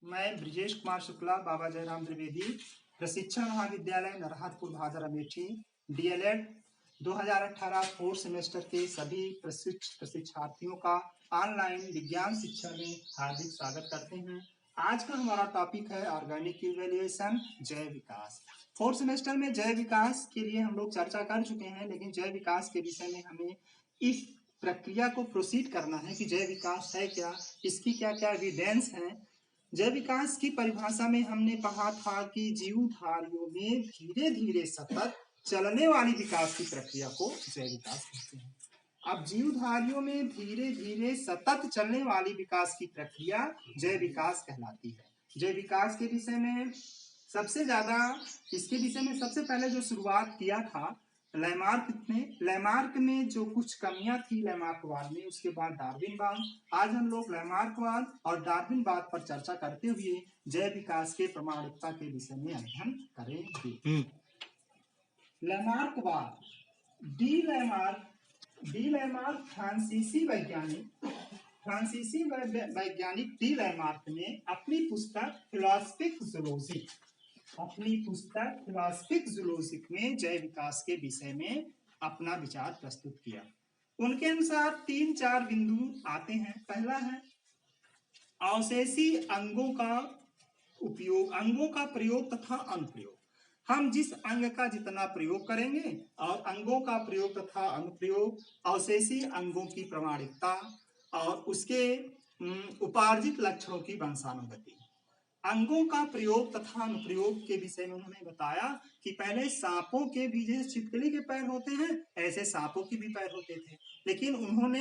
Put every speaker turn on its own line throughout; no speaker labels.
मैं ब्रिजेश कुमार शुक्ला, बाबा जयराम त्रिवेदी, प्रशिक्षण महाविद्यालय Narharpur Bhadar Amethi, DElEd 2018 fourth semester के सभी प्रशिक्षार्थियों का ऑनलाइन विज्ञान शिक्षा में हार्दिक स्वागत करते हैं। आज का हमारा टॉपिक है ऑर्गेनिक इवैल्यूएशन, जैव विकास। फोर्थ सेमेस्टर में जैव विकास के लिए हम लोग चर्चा कर चुके हैं, लेकिन जैव विकास के विषय में हमें इस प्रक्रिया को प्रोसीड करना है कि जैव विकास है क्या, इसकी क्या क्या एविडेंस है। जैव विकास की परिभाषा में हमने पढ़ा था कि जीवधारियों में धीरे धीरे सतत चलने वाली विकास की प्रक्रिया को जैव विकास कहते हैं। अब जीवधारियों में धीरे धीरे सतत चलने वाली विकास की प्रक्रिया जैव विकास कहलाती है। जैव विकास के विषय में इसके विषय में सबसे पहले जो शुरुआत किया था लैमार्क में जो कुछ कमियां थी लैमार्कवाद में, उसके बाद डार्विनवाद। आज हम लोग लैमार्कवाद और डार्विनवाद पर चर्चा करते हुए जैव विकास के प्रमाणिकता के विषय में अध्ययन करेंगे। लैमार्कवाद, डी लैमार्क फ्रांसीसी वैज्ञानिक डी लैमार्क ने अपनी पुस्तक फिलोसफिक जूलॉजिक में जैव विकास के विषय में अपना विचार प्रस्तुत किया। उनके अनुसार 3-4 बिंदु आते हैं। पहला है अवशेषी अंगों का प्रयोग तथा अनुप्रयोग। हम जिस अंग का जितना प्रयोग करेंगे और अंगों का प्रयोग तथा अनुप्रयोग, अवशेषी अंगों की प्रमाणिकता और उसके उपार्जित लक्षणों की वंशानुगति। अंगों का प्रयोग तथा अनुप्रयोग के विषय में उन्होंने बताया कि पहले सांपों के भी जैसे छिपकली के पैर होते हैं, ऐसे सांपों के भी पैर होते थे, लेकिन उन्होंने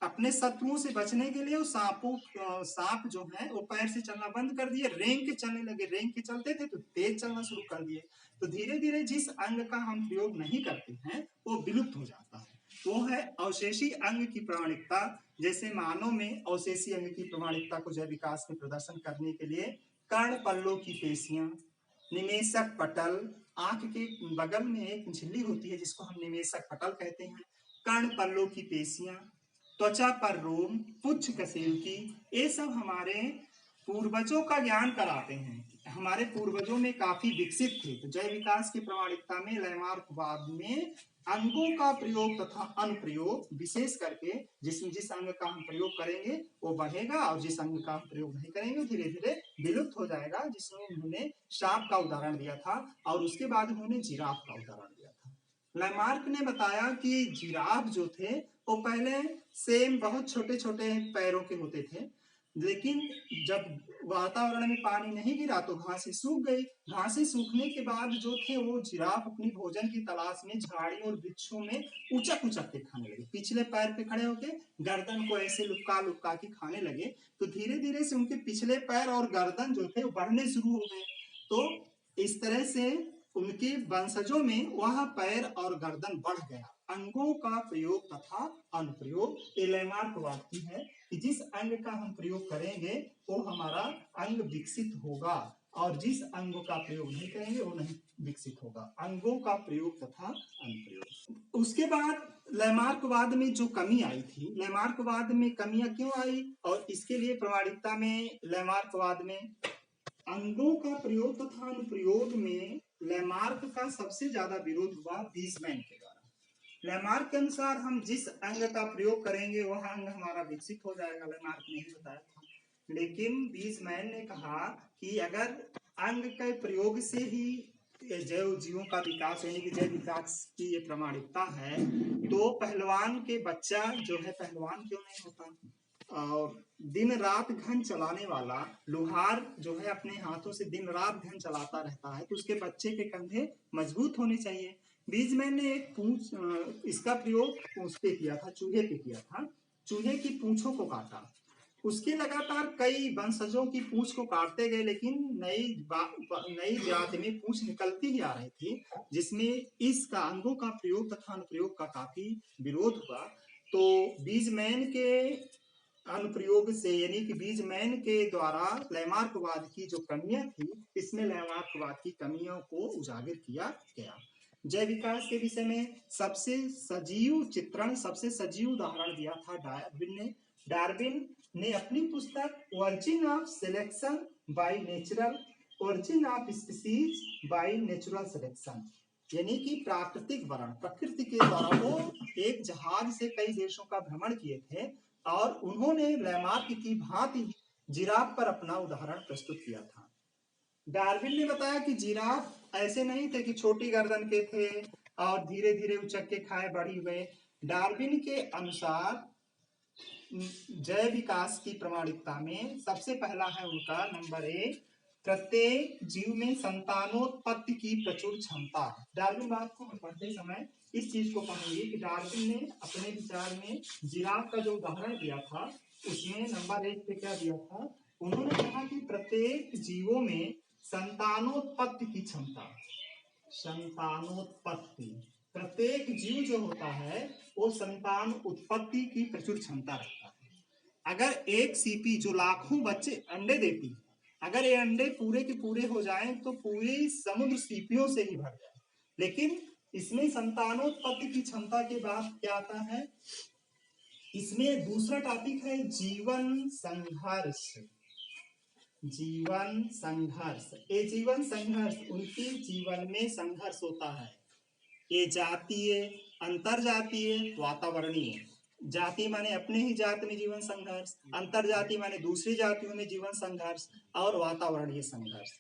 अपने शत्रुओं से बचने के लिए सांप जो है वो पैर से चलना बंद कर दिए, रेंग के चलने लगे। रेंग के चलते थे तो तेज चलना शुरू कर दिए। तो धीरे धीरे जिस अंग का हम प्रयोग नहीं करते हैं वो विलुप्त हो जाता है। वो है अवशेषी अंग की प्रमाणिकता। जैसे मानव में अवशेषी अंग की प्रमाणिकता को जैव विकास में प्रदर्शन करने के लिए कर्ण पल्लों की पेशियां, निमेषक पटल, आंख के बगल में एक झिल्ली होती है जिसको हम निमेषक पटल कहते हैं, कर्ण पल्लों की पेशियां, त्वचा पर रोम, पुच्छ कशेरुकी, ये सब हमारे पूर्वजों का ज्ञान कराते हैं। हमारे पूर्वजों में काफी विकसित थे। तो जैव विकास की प्रमाणिकता में लैमार्कवाद में अंगों का प्रयोग तथा अनुप्रयोग, विशेष करके जिस अंग का हम प्रयोग करेंगे वो बढ़ेगा और जिस अंग का हम प्रयोग नहीं करेंगे धीरे धीरे विलुप्त हो जाएगा। जिसमें उन्होंने सांप का उदाहरण दिया था और उसके बाद उन्होंने जिराफ का उदाहरण दिया था। लैमार्क ने बताया कि जिराफ जो थे वो पहले सेम बहुत छोटे छोटे पैरों के होते थे, लेकिन जब वातावरण में पानी नहीं गिरा तो घासें सूख गई। घासें सूखने के बाद जो थे वो जिराफ अपनी भोजन की तलाश में झाड़ियों और वृक्षों में उचक उचक के खाने लगे। पिछले पैर पे खड़े होके गर्दन को ऐसे लुक्का लुक्का के खाने लगे। तो धीरे धीरे से उनके पिछले पैर और गर्दन जो थे वो बढ़ने शुरू हो गए। तो इस तरह से उनके वंशजों में वह पैर और गर्दन बढ़ गया। अंगों का प्रयोग तथा अनुप्रयोग, ये लैमार्कवाद की है कि जिस अंग का हम प्रयोग करेंगे वो हमारा अंग विकसित होगा और जिस अंग का प्रयोग नहीं करेंगे वो नहीं विकसित होगा। अंगों का प्रयोग तथा अनुप्रयोग। उसके बाद लैमार्कवाद में जो कमी आई थी, लैमार्कवाद में कमियां क्यों आई और इसके लिए प्रमाणिकता में लैमार्कवाद में अंगों का प्रयोग तथा अनुप्रयोग में लैमार्क का सबसे ज्यादा विरोध हुआ बीजमैन के द्वारा। लैमार्क के अनुसार हम जिस अंग का प्रयोग करेंगे वह अंग हमारा विकसित हो जाएगा, लैमार्क ने ही बताया था। लेकिन बीजमैन ने कहा कि अगर अंग के प्रयोग से ही जैव जीवों का विकास यानी कि जैव विकास की ये प्रमाणिकता है, तो पहलवान के बच्चा जो है पहलवान क्यों नहीं होता? और दिन रात घन चलाने वाला लोहार जो है अपने हाथों से दिन रात घन चलाता रहता है, तो उसके बच्चे के कंधे मजबूत होने चाहिए। बीजमैन ने एक पूंछ, इसका प्रयोग पूंछ पे किया था, चूहे पे किया था। चूहे की पूंछों को काटा, उसके लगातार कई वंशजों की पूंछ को काटते गए, लेकिन नई जाति में पूंछ निकलती ही आ रही थी, जिसमें इसका अंगों का प्रयोग तथा अनुप्रयोग का काफी विरोध हुआ। तो बीजमैन के अनुप्रयोग से यानी कि बीजमैन के द्वारा लैमार्कवाद की जो कमियां थी, इसमें लैमार्कवाद की कमियों को उजागर किया गया। जैव विकास के विषय में सबसे सजीव चित्रण, सबसे सजीव उदाहरण दिया था डार्विन ने। डार्विन ने अपनी पुस्तक origin of selection by natural, origin of species by natural selection, यानी कि प्राकृतिक वर्ण, प्रकृति के द्वारा वो एक जहाज से कई देशों का भ्रमण किए थे और उन्होंने लैमार्क की भांति जिराफ पर अपना उदाहरण प्रस्तुत किया था। डार्विन ने बताया कि जिराफ ऐसे नहीं थे कि छोटी गर्दन के थे और धीरे धीरे उचक के खाए बढ़ी हुए। डार्विन के अनुसार जैव विकास की प्रामाणिकता में सबसे पहला है उनका नंबर 1, प्रत्येक जीव में संतानोत्पत्ति की प्रचुर क्षमता। डार्विन बात को हम पढ़ते समय इस चीज को पढ़ेंगे कि डार्विन ने अपने विचार में जिराफ का जो उदाहरण दिया था उसमें नंबर 1 पे क्या दिया था, उन्होंने कहा कि प्रत्येक जीवों में संतानोत्पत्ति की क्षमता, संतानोत्पत्ति, प्रत्येक जीव जो होता है वो संतान उत्पत्ति की प्रचुर क्षमता रखता है। अगर एक सीपी जो लाखों बच्चे अंडे देती है, अगर ये अंडे पूरे के पूरे हो जाएं तो पूरे समुद्र सीपियों से ही भर जाए, लेकिन इसमें संतानोत्पत्ति की क्षमता के बाद क्या आता है, इसमें दूसरा टॉपिक है जीवन संघर्ष। जीवन संघर्ष, ये जीवन संघर्ष, उनके जीवन में संघर्ष होता है। ये जातीय, अंतर जातीय, वातावरणीय। जाति माने अपने ही जाति में जीवन संघर्ष, अंतर जाति माने दूसरी जातियों में जीवन संघर्ष, और वातावरणीय संघर्ष।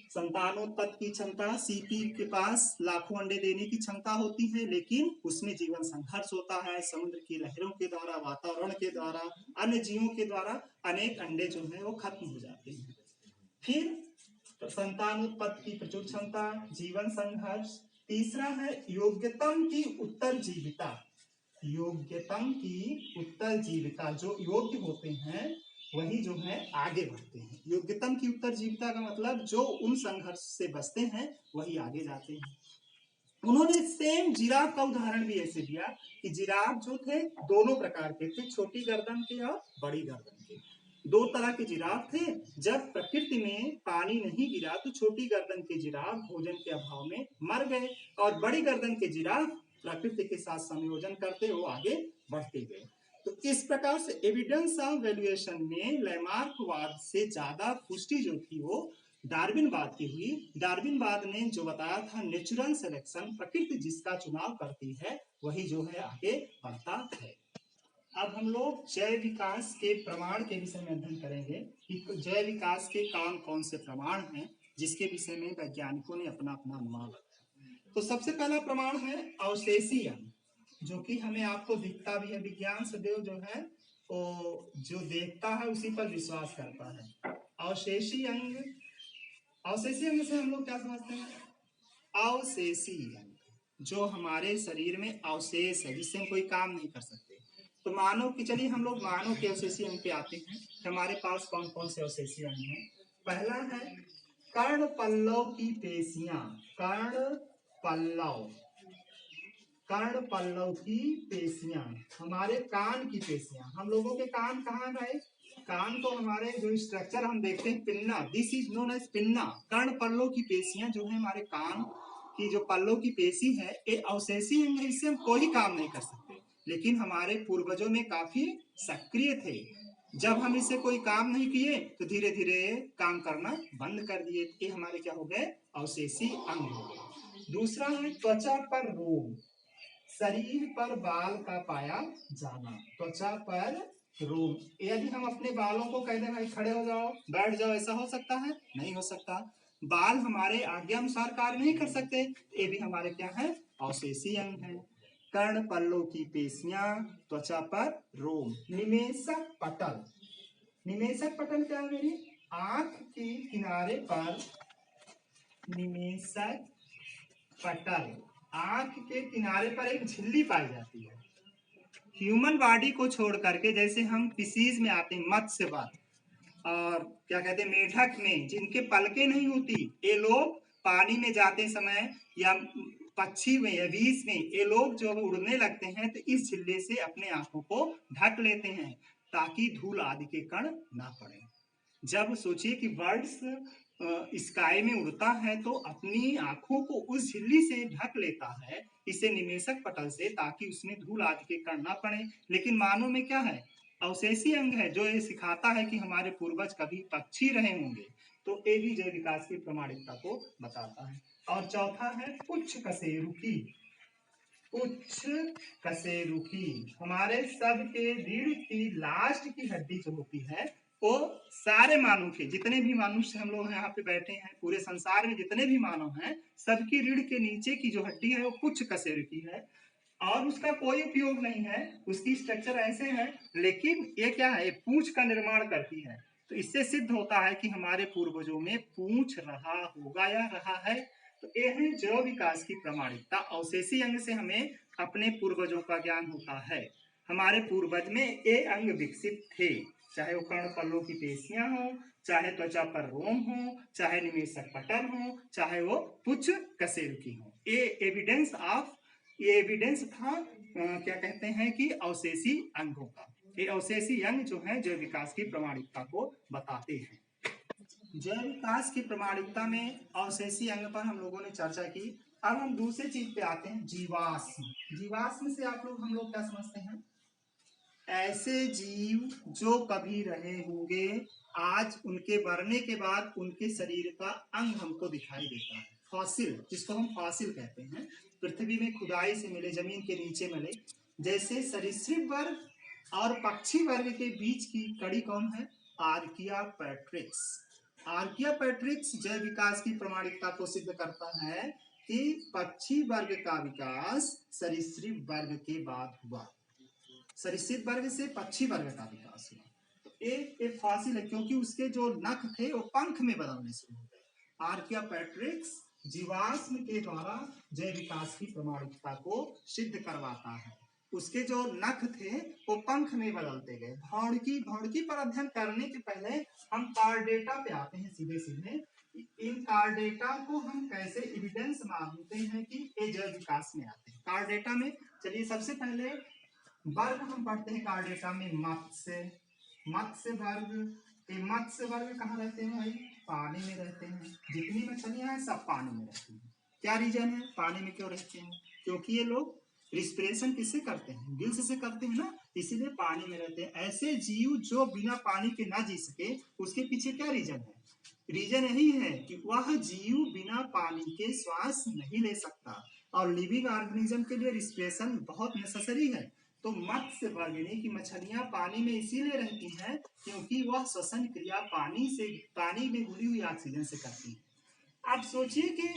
संतानोत्पत्ति की क्षमता, सीपी के पास लाखों अंडे देने की क्षमता होती है, लेकिन उसमें जीवन संघर्ष होता है। समुद्र की लहरों के द्वारा, वातावरण के द्वारा, अन्य जीवों के द्वारा अनेक अंडे जो है वो खत्म हो जाते हैं। फिर संतानोत्पत्ति की प्रचुर क्षमता, जीवन संघर्ष। तीसरा है योग्यतम की उत्तरजीविता। योग्यतम की उत्तरजीविता, जो योग्य होते हैं वही जो है आगे बढ़ते हैं। योग्यतम की उत्तरजीविता का मतलब जो उन संघर्ष से बचते हैं वही आगे जाते हैं। उन्होंने सेम जिराफ का उदाहरण भी ऐसे दिया कि जिराफ जो थे दोनों प्रकार के थे, छोटी गर्दन के और बड़ी गर्दन के। दो तरह के जिराफ थे। जब प्रकृति में पानी नहीं गिरा तो छोटी गर्दन के जिराफ भोजन के अभाव में मर गए और बड़ी गर्दन के जिराफ प्रकृति के साथ संयोजन करते वो आगे बढ़ते गए। तो इस प्रकार से एविडेंस ऑफ वैल्यूएशन में लैमार्कवाद से ज्यादा पुष्टि जो थी वो डार्विनवाद की हुई। डार्विनवाद ने जो बताया था नेचुरल सिलेक्शन, प्रकृति जिसका चुनाव करती है वही जो है आगे बढ़ता है। अब हम लोग जैव विकास के प्रमाण के विषय में अध्ययन करेंगे कि जैव विकास के कौन कौन से प्रमाण हैं जिसके विषय में वैज्ञानिकों ने अपना अपना अनुमान लगाया। तो सबसे पहला प्रमाण है अवशेषी अंग, जो कि हमें आपको दिखता भी है। विज्ञान सदैव जो है वो जो देखता है उसी पर विश्वास करता है। अवशेषी अंग, अवशेषी अंग से हम लोग क्या समझते हैं, अवशेषी अंग जो हमारे शरीर में अवशेष है जिससे हम कोई काम नहीं कर सकते। तो मानव की, चलिए हम लोग मानव के अवशेषी अंग पे आते हैं। हमारे पास कौन कौन से अवशेषी अंग हैं। पहला है कर्ण पल्लव की पेशियां। कर्ण पल्लव, कर्ण पल्लव की पेशियां, हमारे कान की पेशियां। हम लोगों के कान कहाँ गए, कान तो हमारे जो स्ट्रक्चर हम देखते हैं pinna, this is known as pinna. कर्ण पल्लव की पेशियां जो है हमारे कान की जो पल्लव की पेशी है ये अवशेषी अंग है, इससे हम कोई काम नहीं कर सकते, लेकिन हमारे पूर्वजों में काफी सक्रिय थे। जब हम इससे कोई काम नहीं किए तो धीरे धीरे काम करना बंद कर दिए। ये हमारे क्या हो गए, अवशेषी अंग हो गए। दूसरा है त्वचा पर रोग, शरीर पर बाल का पाया जाना। त्वचा पर रोग, यदि हम अपने बालों को कह दें भाई खड़े हो जाओ, बैठ जाओ, ऐसा हो सकता है, नहीं हो सकता। बाल हमारे आज्ञा अनुसार कार्य नहीं कर सकते, ये भी हमारे क्या है, अवशेषी अंग है। कर्ण पल्लों की पेशियां, त्वचा पर रोम। निमेषक पटल, निमेषक पटल क्या है, मेरी आंख के किनारे पर निमेषक पटल, आंख के किनारे पर एक झिल्ली पाई जाती है। ह्यूमन बॉडी को छोड़ करके, जैसे हम फिशीज में आते हैं, मत्स्यवत और क्या कहते हैं मेढक में, जिनके पलकें नहीं होती, ये लोग पानी में जाते समय या पक्षी में या बीज में ये लोग जो उड़ने लगते हैं तो इस झिल्ले से अपने आंखों को ढक लेते हैं ताकि धूल आदि के कण ना पड़े। जब सोचिए कि बर्ड्स स्काई में उड़ता है तो अपनी आंखों को उस झिल्ली से ढक लेता है, इसे निमेषक पटल से, ताकि उसमें धूल आदि के कण ना पड़े। लेकिन मानव में क्या है, अवशेषी अंग है जो ये सिखाता है कि हमारे पूर्वज कभी पक्षी रहे होंगे, तो ये भी जैव विकास की प्रामाणिकता को बताता है। और चौथा है पुच्छ कशेरुकी। पुच्छ कशेरुकी हमारे सबके रीढ़ की लास्ट की हड्डी जो होती है, वो सारे मानव के जितने भी मनुष्य हम लोग यहाँ पे बैठे हैं, पूरे संसार में जितने भी मानव हैं, सबकी रीढ़ के नीचे की जो हड्डी है वो पुच्छ कशेरुकी है। और उसका कोई उपयोग नहीं है, उसकी स्ट्रक्चर ऐसे है, लेकिन ये क्या है, पूंछ का निर्माण करती है। तो इससे सिद्ध होता है कि हमारे पूर्वजों में पूंछ रहा होगा या रहा है। तो ये है जैव विकास की प्रामाणिकता। अवशेषी अंग से हमें अपने पूर्वजों का ज्ञान होता है। हमारे पूर्वज में ये अंग विकसित थे, चाहे वो कर्णपल्लों की पेशियां हो, चाहे त्वचा पर रोम हो, चाहे निमेषक पटल हो, चाहे वो पुच्छ कशेरुकी हो। ये एविडेंस था क्या कहते हैं कि अवशेषी अंगों का। ये अवशेषी अंग जो है जैव विकास की प्रामाणिकता को बताते हैं। जैव विकास की प्रामाणिकता में अवशेषी अंग पर हम लोगों ने चर्चा की। अब हम दूसरी चीज पे आते हैं, जीवाश्म। जीवाश्म से आप लोग हम लोग क्या समझते हैं? ऐसे जीव जो कभी रहे होंगे, आज उनके मरने के बाद उनके शरीर का अंग हमको दिखाई देता है। फॉसिल, जिसको हम फॉसिल कहते हैं, पृथ्वी में खुदाई से मिले, जमीन के नीचे मिले। जैसे सरीसृप वर्ग और पक्षी वर्ग के बीच की कड़ी कौन है? आर्कियापैट्रिक्स। आर्कियापैट्रिक्स जैव विकास की प्रामाणिकता को सिद्ध करता है कि पक्षी वर्ग का विकास सरीसृप वर्ग के बाद हुआ। सरीसृप वर्ग से पक्षी वर्ग का विकास हुआ। तो एक फॉसिल है, क्योंकि उसके जो नख थे वो पंख में बदलने शुरू हो गए। आर्कियापैट्रिक्स जीवाश्म के द्वारा जैव विकास की प्रामाणिकता को सिद्ध करवाता है। उसके जो नख थे वो पंख में बदलते गए। भौणकी पर अध्ययन करने के पहले हम कार्डेटा पे आते हैं सीधे सीधे। इन कार्डेटा को हम कैसे एविडेंस मानते हैं कि ये जैव विकास में आते हैं। कार्डेटा में चलिए सबसे पहले वर्ग हम पढ़ते हैं कार्डेटा में। मत्स्य वर्ग। ये मत्स्य वर्ग कहाँ रहते हैं भाई? पानी में रहते हैं। जितनी मछलियां हैं सब पानी में रहती हैं। क्या रीजन है पानी में क्यों रहते हैं? क्योंकि ये लोग रिस्पिरेशन किससे करते हैं? गिल्स से करते हैं ना, इसीलिए पानी में रहते हैं। ऐसे जीव जो बिना पानी के ना जी सके, उसके पीछे क्या रीजन है? रीजन यही है कि वह जीव बिना पानी के श्वास नहीं ले सकता, और लिविंग ऑर्गेनिज्म के लिए रिस्पिरेशन बहुत नेसेसरी है। तो मत्स्य वर्गिनी की मछलियां पानी में इसीलिए रहती हैं क्योंकि वह श्वसन क्रिया पानी में घुली हुई ऑक्सीजन से करती है। आप सोचिए कि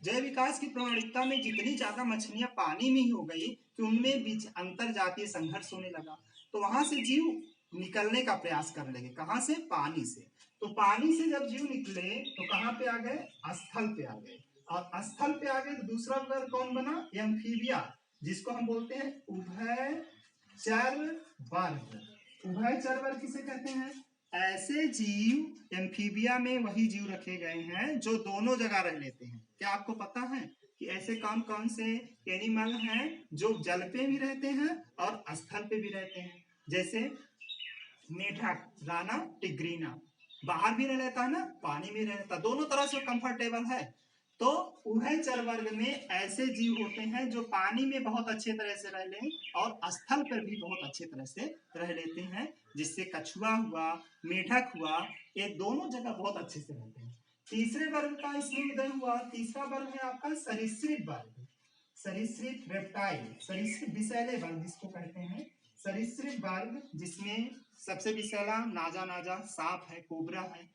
जैव विकास की प्रामाणिकता में जितनी ज्यादा मछलियां पानी में ही हो गई कि उनमें बीच अंतर जातीय संघर्ष होने लगा, तो वहां से जीव निकलने का प्रयास कर लगे। कहां से? पानी से। तो पानी से जब जीव निकले तो कहां पे आ गए? स्थल पे आ गए। और स्थल पे आ गए तो दूसरा वर्ग कौन बना? एम्फीबिया, जिसको हम बोलते हैं उभयचर वर्ग। उभयचर वर्ग किसे कहते हैं? ऐसे जीव एम्फीबिया में वही जीव रखे गए हैं जो दोनों जगह रह लेते हैं। क्या आपको पता है कि ऐसे कौन कौन से एनिमल हैं जो जल पे भी रहते हैं और स्थल पे भी रहते हैं? जैसे मेढक, राना टिग्रीना, बाहर भी रह लेता है ना, पानी में रहता, दोनों तरह से कंफर्टेबल है। तो उभयचर वर्ग में ऐसे जीव होते हैं जो पानी में बहुत अच्छे तरह से रह लें और स्थल पर भी बहुत अच्छे तरह से रह लेते हैं, जिससे कछुआ हुआ, मेढक हुआ, ये दोनों जगह बहुत अच्छे से रहते हैं। तीसरे वर्ग का इसमें उदय हुआ। तीसरा वर्ग है आपका सरीसृप वर्ग। सरीसृप रेप्टाइल, सरीसृप विषैले वर्ग जिसको कहते हैं। सरीसृप वर्ग जिसमें सबसे विषैला नाजा सांप है, कोबरा है,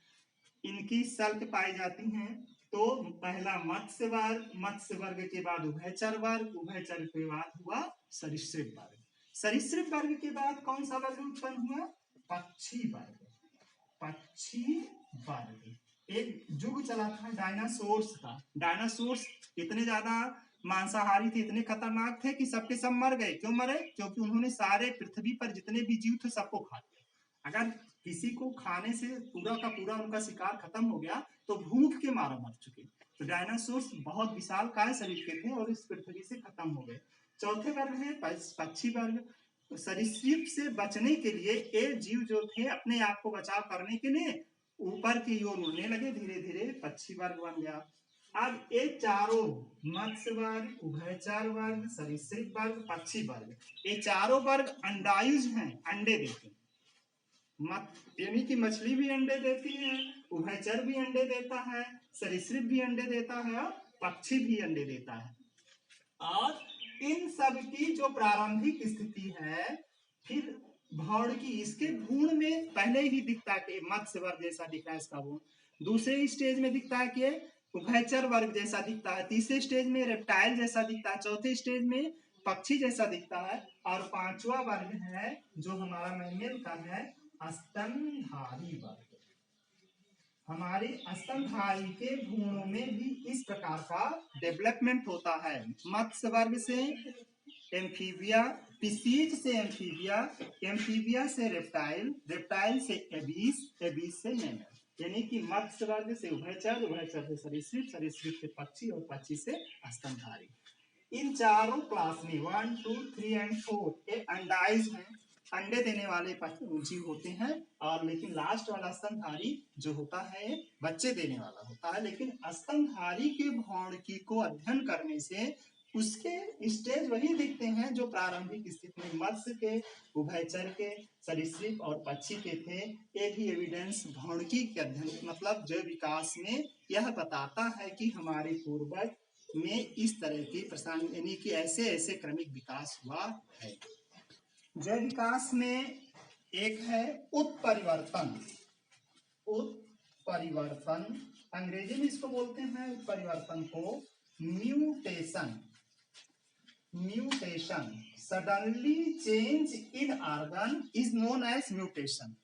इनकी सल्क पाई जाती हैं। तो पहला मत्स्य वर्ग के बाद उभयचर वर्ग, उभयचर के बाद हुआ सरीसृप वर्ग। सरीसृप वर्ग के बाद कौन सा वर्ग उत्पन्न हुआ? पक्षी वर्ग। पक्षी वर्ग एक युग चला था डायनासोर्स का। डायनासोर्स इतने ज्यादा मांसाहारी थे, इतने खतरनाक थे कि सबके सब मर गए। क्यों मरे? क्योंकि उन्होंने सारे पृथ्वी पर जितने भी जीव थे सबको खा लिया। अगर किसी को खाने से पूरा का पूरा उनका शिकार खत्म हो गया तो भूख के मारे मर चुके। तो डायनासोर्स बहुत विशालकाय शरीर के थे और इस पृथ्वी से खत्म हो गए। चौथे वर्ग है पक्षी वर्ग। सरीसृप से बचने के लिए ये जीव जो थे अपने आप को बचाव करने के लिए ऊपर की ओर उड़ने लगे, धीरे धीरे पक्षी वर्ग बन गया। अब ये चारों मत्स्य वर्ग, उभयचर वर्ग, सरीसृप वर्ग, पक्षी वर्ग, ये चारों वर्ग अंडायुज हैं, अंडे देते हैं। यानी कि मछली भी अंडे देती है, उभयचर भी अंडे देता है, सरीसृप भी अंडे देता है और पक्षी भी अंडे देता है। और इन सब की जो प्रारंभिक स्थिति है, फिर भौड़ की इसके भ्रूण में पहले ही दिखता है कि मत्स्य वर्ग जैसा दिख रहा है इसका भ्रूण, दूसरे स्टेज में दिखता है कि उभयचर वर्ग जैसा दिखता है, तीसरे स्टेज में रेप्टाइल जैसा दिखता है, चौथे स्टेज में पक्षी जैसा दिखता है, और पांचवा वर्ग है जो हमारा मैमेल का है स्तनधारी वर्ग। हमारे स्तनधारी के भ्रूणों में भी इस प्रकार का डेवलपमेंट होता है, मत्स्य वर्ग से एम्फीबिया, पिसीज से एम्फीबिया, एम्फीबिया से रेप्टाइल, रेप्टाइल से एबीस, एबीस से मैमल, यानी कि मत्स्य वर्ग से उभयचर, उभयचर से सरीसृप, सरीसृप से पक्षी और पक्षी से स्तनधारी। इन चारों क्लास में 1, 2, 3 एंड 4 ये अंडाइज हैं, अंडे देने वाले जीव होते हैं, और लेकिन लास्ट वाला स्तनधारी जो होता है बच्चे देने वाला होता है। लेकिन स्तनधारी के भौणकी को अध्ययन करने से उसके स्टेज वही दिखते हैं जो प्रारंभिक स्थिति में मत्स्य के, उभयचर के, सरीसृप और पक्षी के थे। ये भी एविडेंस भौणकी के अध्ययन मतलब जैव विकास में यह बताता है कि हमारे पूर्वज में इस तरह की प्रसारण यानी कि ऐसे ऐसे क्रमिक विकास हुआ है। जैव विकास में एक है उत्परिवर्तन। उत्परिवर्तन अंग्रेजी में इसको बोलते हैं उत्परिवर्तन को mutation. Mutation suddenly change in organ is known as mutation.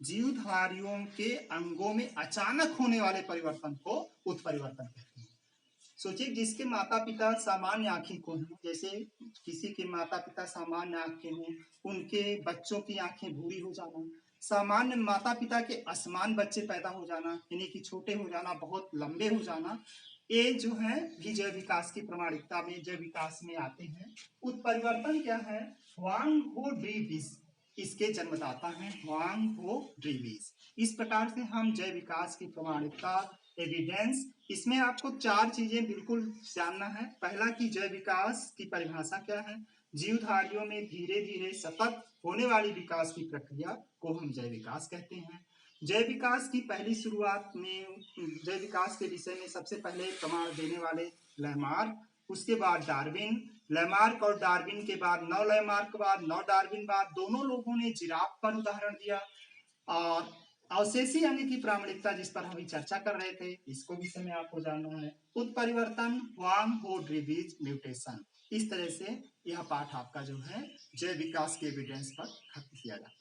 जीवधारियों के अंगों में अचानक होने वाले परिवर्तन को उत्परिवर्तन कहते हैं। सोचिए जिसके माता पिता सामान्य आंखी को हैं, जैसे किसी के माता पिता सामान्य आंख के हों, उनके बच्चों की आंखें भूरी हो जाना, सामान्य माता पिता के असमान बच्चे पैदा हो जाना, यानी कि छोटे हो जाना, बहुत लंबे हो जाना, ये जो है भी जैव विकास की प्रमाणिकता में जैव विकास में आते हैं। उत्परिवर्तन क्या है? ह्वांग हो ड्रीविस इसके जन्मदाता हैं, ह्वांग हो ड्रीविस। इस प्रकार से हम जैव विकास की प्रमाणिकता एविडेंस, इसमें आपको 4 चीजें बिल्कुल जानना है। पहला कि जैव विकास की परिभाषा क्या है, जीवधारियों में धीरे धीरे सतत होने वाली विकास की प्रक्रिया को हम जैव विकास कहते हैं। जैव विकास की पहली शुरुआत में जैव विकास के विषय में सबसे पहले प्रमाण देने वाले लैमार्क, उसके बाद डार्विन, लैमार्क और डार्विन के बाद नौ लैमार्क बाद नौ डार्विन बाद दोनों लोगों ने जिराफ पर उदाहरण दिया। और अवशेषी अंग की प्रामाणिकता जिस पर हम चर्चा कर रहे थे, इसको विषय में आपको जानना है। उत्परिवर्तन, ह्वांग हो ड्रीविस म्यूटेशन, इस तरह से यह पाठ आपका जो है जैव विकास के एविडेंस पर खत्म किया जाता है।